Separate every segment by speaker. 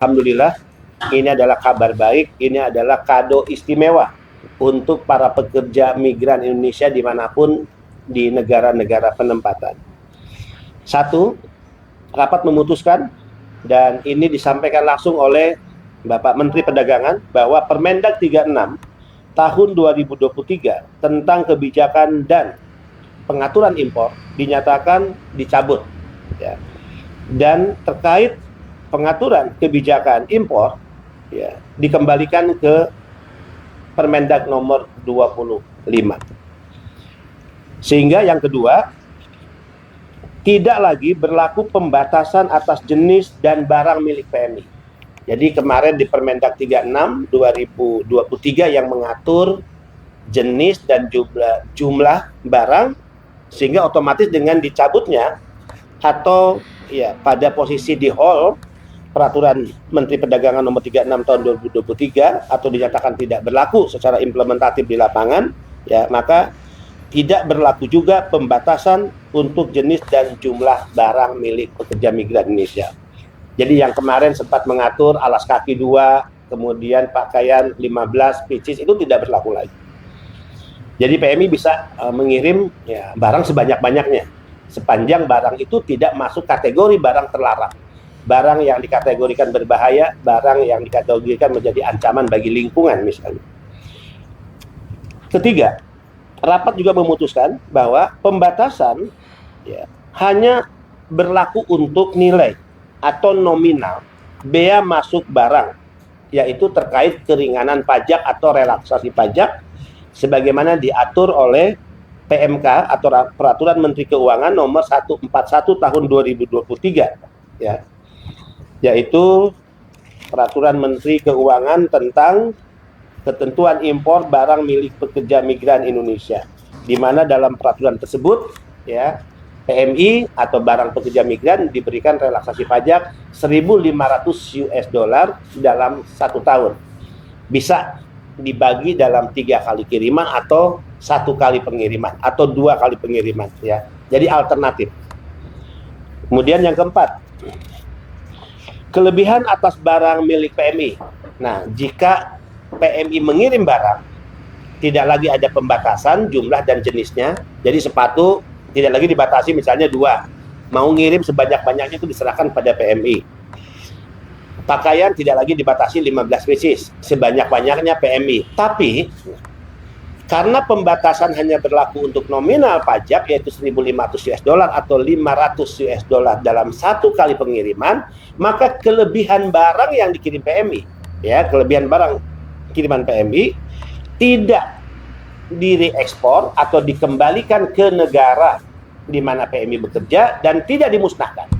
Speaker 1: Alhamdulillah, ini adalah kabar baik, ini adalah kado istimewa untuk para pekerja migran Indonesia dimanapun di negara-negara penempatan. Satu, rapat memutuskan, dan ini disampaikan langsung oleh Bapak Menteri Perdagangan, bahwa Permendag 36 tahun 2023 tentang kebijakan dan pengaturan impor dinyatakan dicabut, ya. Dan terkait pengaturan kebijakan impor, ya, dikembalikan ke Permendag nomor 25. Sehingga yang kedua, tidak lagi berlaku pembatasan atas jenis dan barang milik PMI. Jadi kemarin di Permendag 36 2023 yang mengatur jenis dan jumlah barang, sehingga otomatis dengan dicabutnya atau ya pada posisi di hold Peraturan Menteri Perdagangan nomor 36 tahun 2023 atau dinyatakan tidak berlaku secara implementatif di lapangan, ya, maka tidak berlaku juga pembatasan untuk jenis dan jumlah barang milik pekerja migran Indonesia. Jadi yang kemarin sempat mengatur alas kaki 2, kemudian pakaian 15 pieces, itu tidak berlaku lagi. Jadi PMI bisa mengirim, ya, barang sebanyak-banyaknya, sepanjang barang itu tidak masuk kategori barang terlarang, barang yang dikategorikan berbahaya, barang yang dikategorikan menjadi ancaman bagi lingkungan misalnya. Ketiga, rapat juga memutuskan bahwa pembatasan, ya, hanya berlaku untuk nilai atau nominal bea masuk barang, yaitu terkait keringanan pajak atau relaksasi pajak sebagaimana diatur oleh PMK atau Peraturan Menteri Keuangan nomor 141 tahun 2023, ya, yaitu Peraturan Menteri Keuangan tentang ketentuan impor barang milik pekerja migran Indonesia, di mana dalam peraturan tersebut, ya, PMI atau barang pekerja migran diberikan relaksasi pajak 1.500 US dollar dalam 1 tahun. Bisa dibagi dalam 3 kali kiriman atau 1 kali pengiriman atau 2 kali pengiriman, ya. Jadi alternatif. Kemudian yang keempat, kelebihan atas barang milik PMI. Nah, jika PMI mengirim barang, tidak lagi ada pembatasan jumlah dan jenisnya. Jadi sepatu tidak lagi dibatasi misalnya 2. Mau ngirim sebanyak-banyaknya itu diserahkan pada PMI. Pakaian tidak lagi dibatasi 15 pieces, sebanyak-banyaknya PMI. Tapi karena pembatasan hanya berlaku untuk nominal pajak, yaitu 1.500 US dollar atau 500 US dollar dalam 1 kali pengiriman, maka kelebihan barang yang dikirim PMI, ya, kelebihan barang kiriman PMI tidak direekspor atau dikembalikan ke negara di mana PMI bekerja dan tidak dimusnahkan,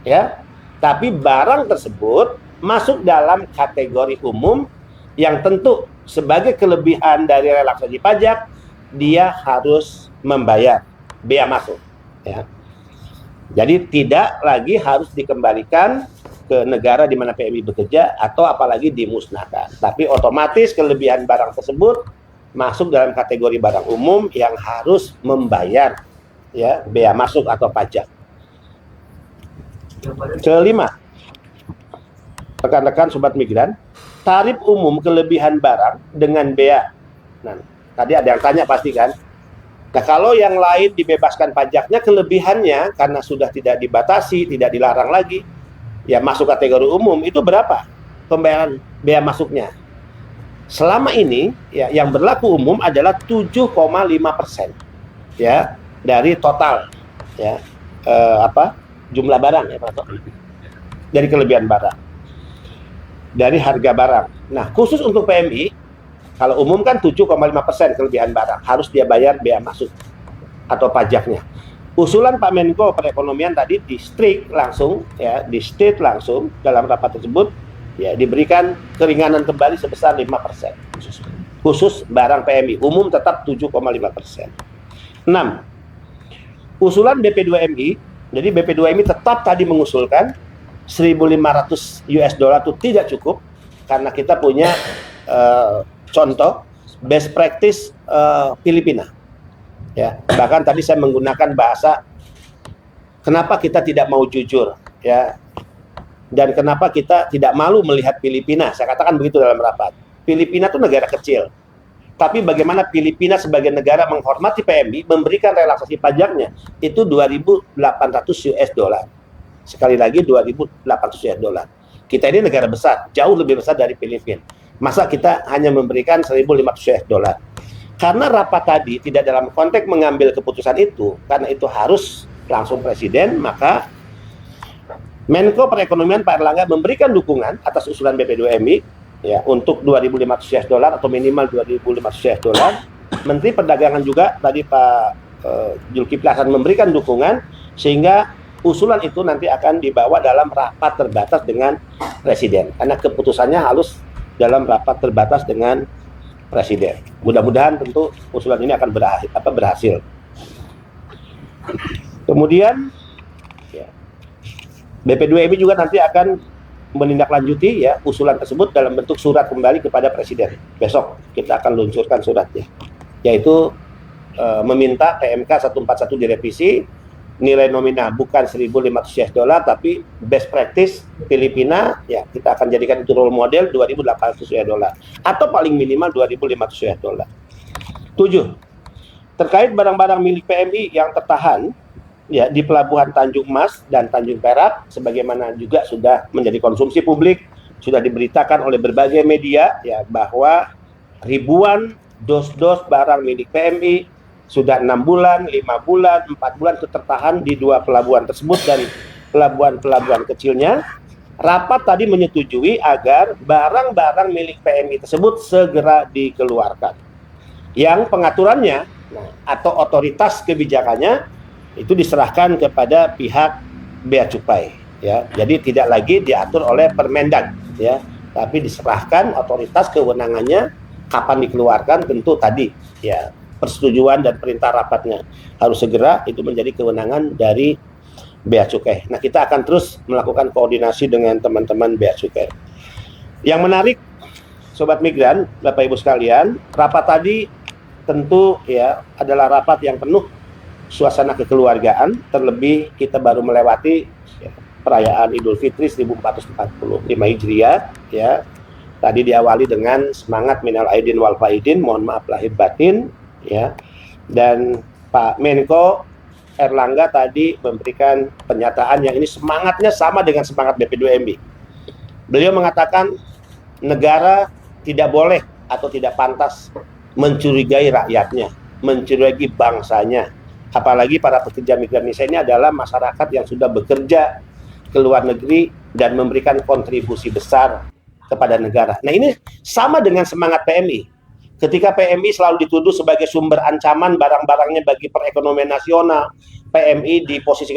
Speaker 1: ya. Tapi barang tersebut masuk dalam kategori umum yang tentu sebagai kelebihan dari relaksasi pajak dia harus membayar bea masuk, ya. Jadi tidak lagi harus dikembalikan ke negara di mana PMI bekerja atau apalagi dimusnahkan, tapi otomatis kelebihan barang tersebut masuk dalam kategori barang umum yang harus membayar, ya, bea masuk atau pajak. Kelima, rekan-rekan sobat migran, tarif umum kelebihan barang dengan bea. Nah, tadi ada yang tanya pasti kan. Nah, kalau yang lain dibebaskan pajaknya, kelebihannya karena sudah tidak dibatasi, tidak dilarang lagi, ya, masuk kategori umum, itu berapa pembayaran bea masuknya? Selama ini, ya, yang berlaku umum adalah 7,5%, ya, dari total, ya, jumlah barang, ya, dari kelebihan barang, dari harga barang. Nah, khusus untuk PMI, kalau umum kan 7,5% kelebihan barang harus dia bayar bea masuk atau pajaknya. Usulan Pak Menko Perekonomian tadi di state langsung dalam rapat tersebut, ya, diberikan keringanan kembali sebesar 5%. Khusus barang PMI, umum tetap 7,5%. 6. Usulan BP2MI, jadi BP2MI tetap tadi mengusulkan 1.500 US dollar itu tidak cukup, karena kita punya contoh best practice Filipina, ya. Bahkan tadi saya menggunakan bahasa kenapa kita tidak mau jujur, ya. Dan kenapa kita tidak malu melihat Filipina? Saya katakan begitu dalam rapat. Filipina itu negara kecil. Tapi bagaimana Filipina sebagai negara menghormati PMI, memberikan relaksasi pajaknya, itu 2.800 US dollar. Sekali lagi 2.800 US dollar. Kita ini negara besar, jauh lebih besar dari Filipina. Masa kita hanya memberikan 1.500 US dollar? Karena rapat tadi tidak dalam konteks mengambil keputusan itu, karena itu harus langsung Presiden, maka Menko Perekonomian Pak Erlangga memberikan dukungan atas usulan BP2MI ya untuk 2.500 US dollar atau minimal 2.500 US dollar. Menteri Perdagangan juga tadi Pak Zulkifli Hasan memberikan dukungan sehingga usulan itu nanti akan dibawa dalam rapat terbatas dengan Presiden karena keputusannya harus dalam rapat terbatas dengan Presiden. Mudah-mudahan tentu usulan ini akan berhasil. Kemudian BP2MI juga nanti akan menindaklanjuti ya usulan tersebut dalam bentuk surat kembali kepada Presiden. Besok kita akan luncurkan suratnya, yaitu meminta PMK 141 direvisi, nilai nominal bukan 1.500 US dollar tapi best practice Filipina ya kita akan jadikan itu role model 2.800 US dollar atau paling minimal 2.500 US dollar. 7. Terkait barang-barang milik PMI yang tertahan ya di Pelabuhan Tanjung Mas dan Tanjung Perak, sebagaimana juga sudah menjadi konsumsi publik, sudah diberitakan oleh berbagai media ya bahwa ribuan dos-dos barang milik PMI sudah 6 bulan, 5 bulan, 4 bulan itu tertahan di 2 pelabuhan tersebut dan pelabuhan-pelabuhan kecilnya. Rapat tadi menyetujui agar barang-barang milik PMI tersebut segera dikeluarkan. Yang pengaturannya atau otoritas kebijakannya itu diserahkan kepada pihak Bea Cukai ya. Jadi tidak lagi diatur oleh Permendag ya, tapi diserahkan otoritas kewenangannya kapan dikeluarkan tentu tadi ya persetujuan dan perintah rapatnya harus segera itu menjadi kewenangan dari Bea Cukai. Nah, kita akan terus melakukan koordinasi dengan teman-teman Bea Cukai. Yang menarik Sobat Migran, Bapak Ibu sekalian, rapat tadi tentu ya adalah rapat yang penuh suasana kekeluargaan, terlebih kita baru melewati ya, perayaan Idul Fitri 1445 Hijriah ya. Tadi diawali dengan semangat minal aidin wal faidin, mohon maaf lahir batin ya. Dan Pak Menko Erlangga tadi memberikan pernyataan yang ini semangatnya sama dengan semangat BP2MI. Beliau mengatakan negara tidak boleh atau tidak pantas mencurigai rakyatnya, mencurigai bangsanya. Apalagi para pekerja migran Indonesia ini adalah masyarakat yang sudah bekerja ke luar negeri dan memberikan kontribusi besar kepada negara. Nah, ini sama dengan semangat PMI. Ketika PMI selalu dituduh sebagai sumber ancaman barang-barangnya bagi perekonomian nasional, PMI diposisikan